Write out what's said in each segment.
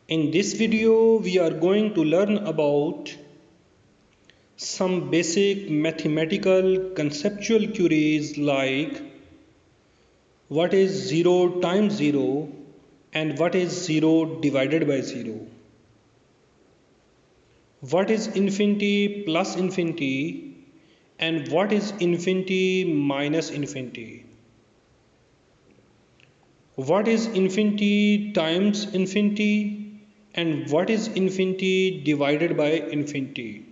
In this video, we are going to learn about some basic mathematical conceptual queries like what is 0 times 0 and what is 0 divided by 0. What is infinity plus infinity and what is infinity minus infinity. What is infinity times infinity and what is infinity divided by infinity.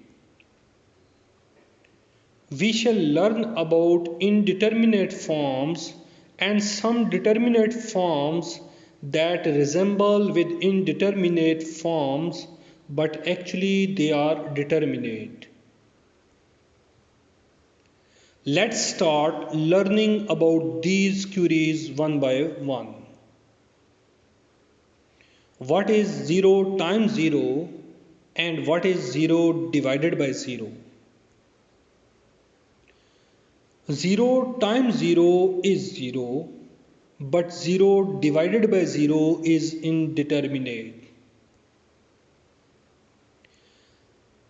We shall learn about indeterminate forms and some determinate forms that resemble with indeterminate forms but actually they are determinate. Let's start learning about these queries one by one. What is 0 times 0 and what is 0 divided by 0? 0 times 0 is 0, but 0 divided by 0 is indeterminate.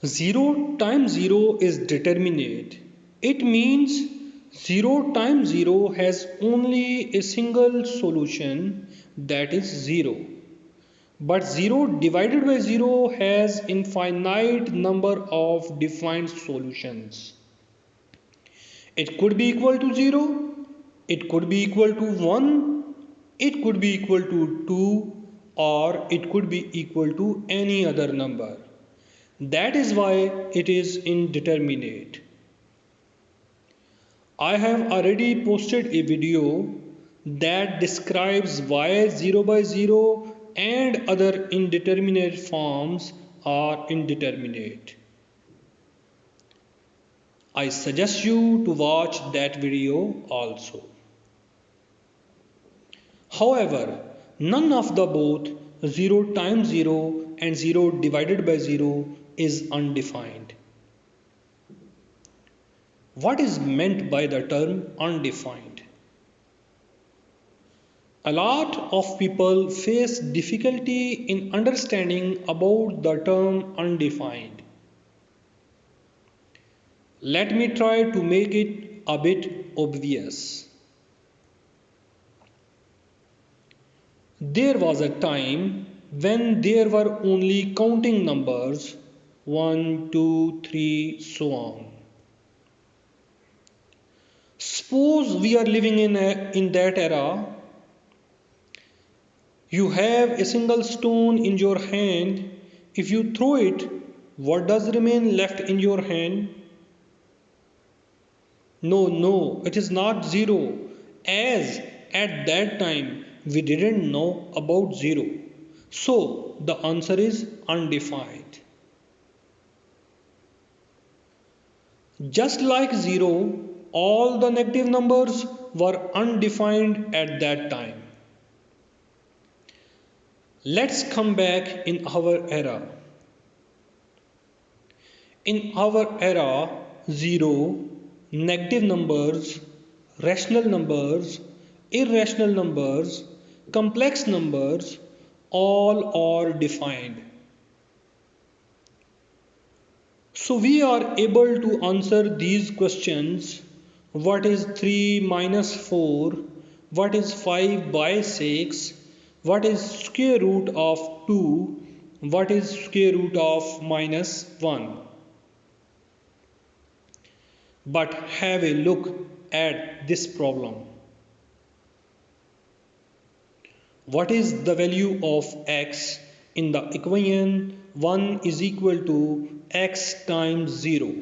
0 times 0 is determinate. It means 0 times 0 has only a single solution, that is 0. But 0 divided by 0 has infinite number of defined solutions. It could be equal to 0, it could be equal to 1, it could be equal to 2, or it could be equal to any other number. That is why it is indeterminate. I have already posted a video that describes why 0 by 0 and other indeterminate forms are indeterminate. I suggest you to watch that video also. However, none of the both 0 times 0 and 0 divided by 0 is undefined. What is meant by the term undefined? A lot of people face difficulty in understanding about the term undefined. Let me try to make it a bit obvious. There was a time when there were only counting numbers 1, 2, 3, so on. Suppose we are living in that era. You have a single stone in your hand. If you throw it, what does remain left in your hand? No, it is not 0, as at that time we didn't know about 0. So the answer is undefined. Just like 0, all the negative numbers were undefined at that time. Let's come back in our era. In our era, 0, negative numbers, rational numbers, irrational numbers, complex numbers, all are defined. So we are able to answer these questions. What is 3 minus 4? What is 5 by 6? What is square root of 2? What is square root of minus 1? But have a look at this problem. What is the value of x in the equation 1 is equal to x times 0?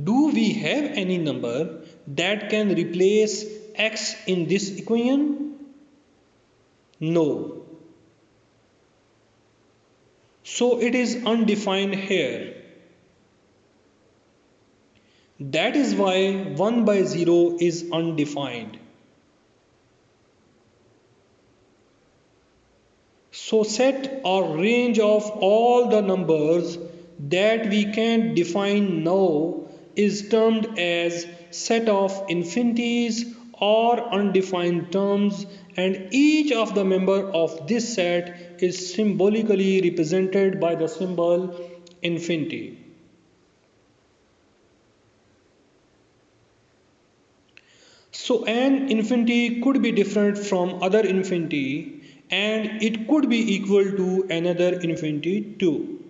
Do we have any number that can replace x in this equation? No. So it is undefined here. That is why 1 by 0 is undefined. So set or range of all the numbers that we can't define now is termed as set of infinities or undefined terms and each of the member of this set is symbolically represented by the symbol infinity. So an infinity could be different from other infinity and it could be equal to another infinity too.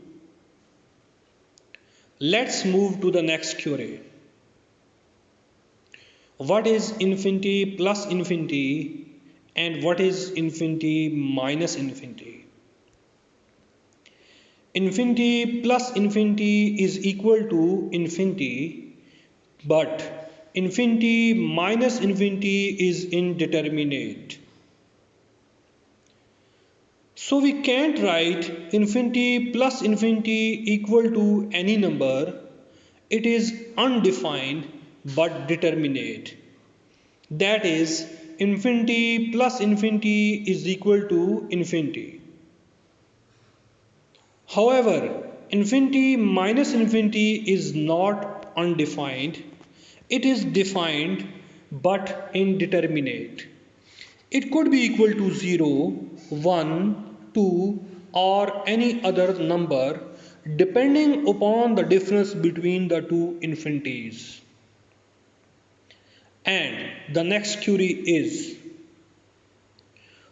Let's move to the next query. What is infinity plus infinity and what is infinity minus infinity? Infinity plus infinity is equal to infinity, but infinity minus infinity is indeterminate. So we can't write infinity plus infinity equal to any number. It is undefined but determinate. That is, infinity plus infinity is equal to infinity. However, infinity minus infinity is not undefined. It is defined but indeterminate. It could be equal to 0, 1, 2 or any other number depending upon the difference between the two infinities. And the next query is,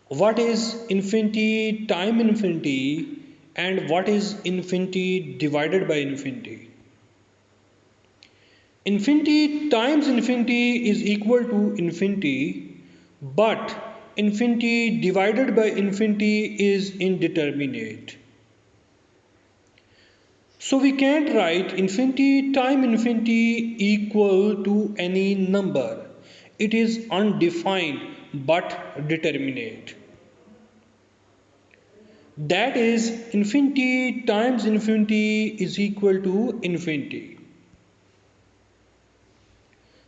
what is infinity time infinity and what is infinity divided by infinity? Infinity times infinity is equal to infinity, but infinity divided by infinity is indeterminate. So we can't write infinity time infinity equal to any number. It is undefined but determinate. That is, infinity times infinity is equal to infinity.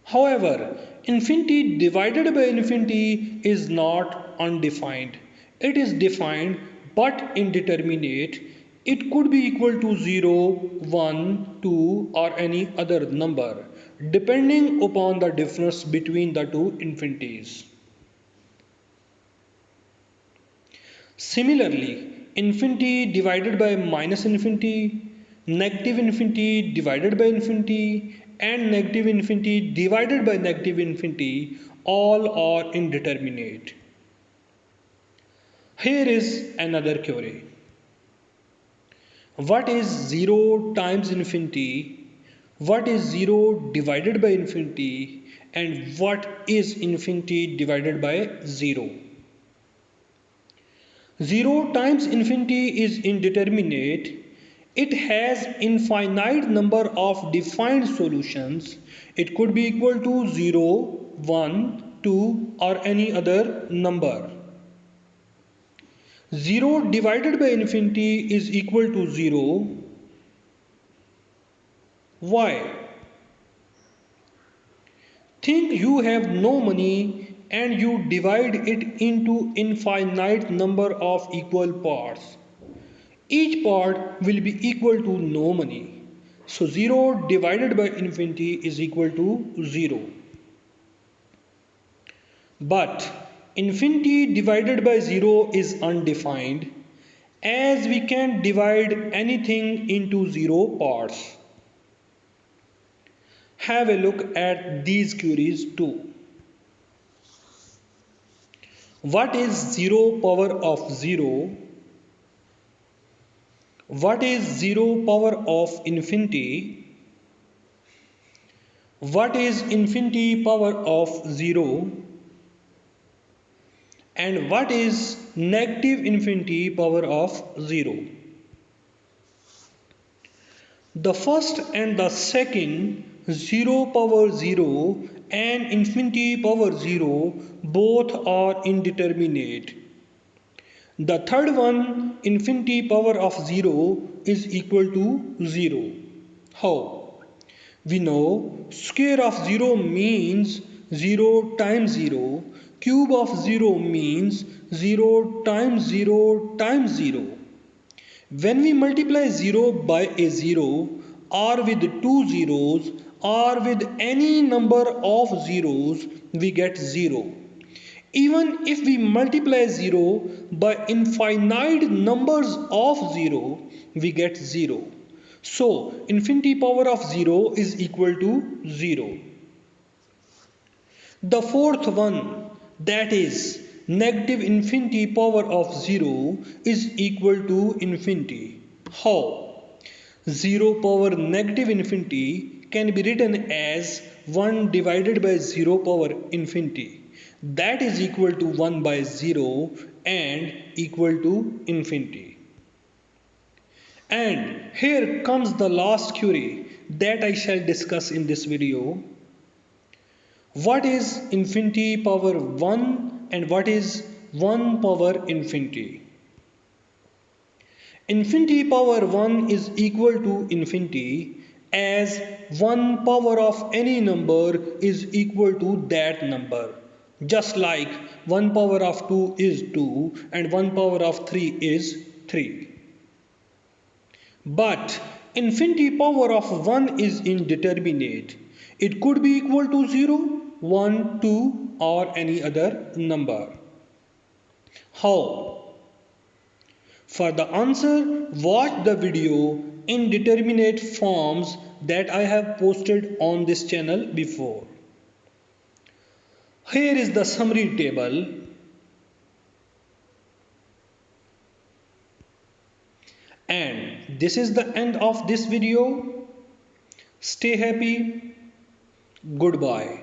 However, infinity divided by infinity is not undefined. It is defined but indeterminate. It could be equal to 0, 1, 2 or any other number depending upon the difference between the two infinities. Similarly, infinity divided by minus infinity, negative infinity divided by infinity, and negative infinity divided by negative infinity all are indeterminate. Here is another query. What is 0 times infinity? What is 0 divided by infinity? And what is infinity divided by 0? 0 times infinity is indeterminate. It has infinite number of defined solutions. It could be equal to 0, 1, 2 or any other number. 0 divided by infinity is equal to 0. Why? Think you have no money and you divide it into infinite number of equal parts. Each part will be equal to no money. So 0 divided by infinity is equal to 0. But infinity divided by 0 is undefined as we can divide anything into 0 parts. Have a look at these queries too. What is 0 power of 0? What is 0 power of infinity? What is infinity power of 0? And what is negative infinity power of 0? The first and the second 0 power 0 and infinity power 0 both are indeterminate. The third one infinity power of 0 is equal to 0. How? We know square of 0 means 0 times 0, cube of 0 means 0 times 0 times 0. When we multiply 0 by a 0 or with two zeros or with any number of zeros, we get 0. Even if we multiply 0 by infinite numbers of 0, we get 0. So, infinity power of 0 is equal to 0. The fourth one, that is negative infinity power of 0 is equal to infinity. How? 0 power negative infinity can be written as 1 divided by 0 power infinity. That is equal to 1 by 0 and equal to infinity. And here comes the last query that I shall discuss in this video. What is infinity power 1 and what is 1 power infinity? Infinity power 1 is equal to infinity as 1 power of any number is equal to that number. Just like 1 power of 2 is 2 and 1 power of 3 is 3. But infinity power of 1 is indeterminate. It could be equal to 0, 1, 2 or any other number. How? For the answer, watch the video indeterminate forms that I have posted on this channel before. Here is the summary table. And this is the end of this video. Stay happy. Goodbye.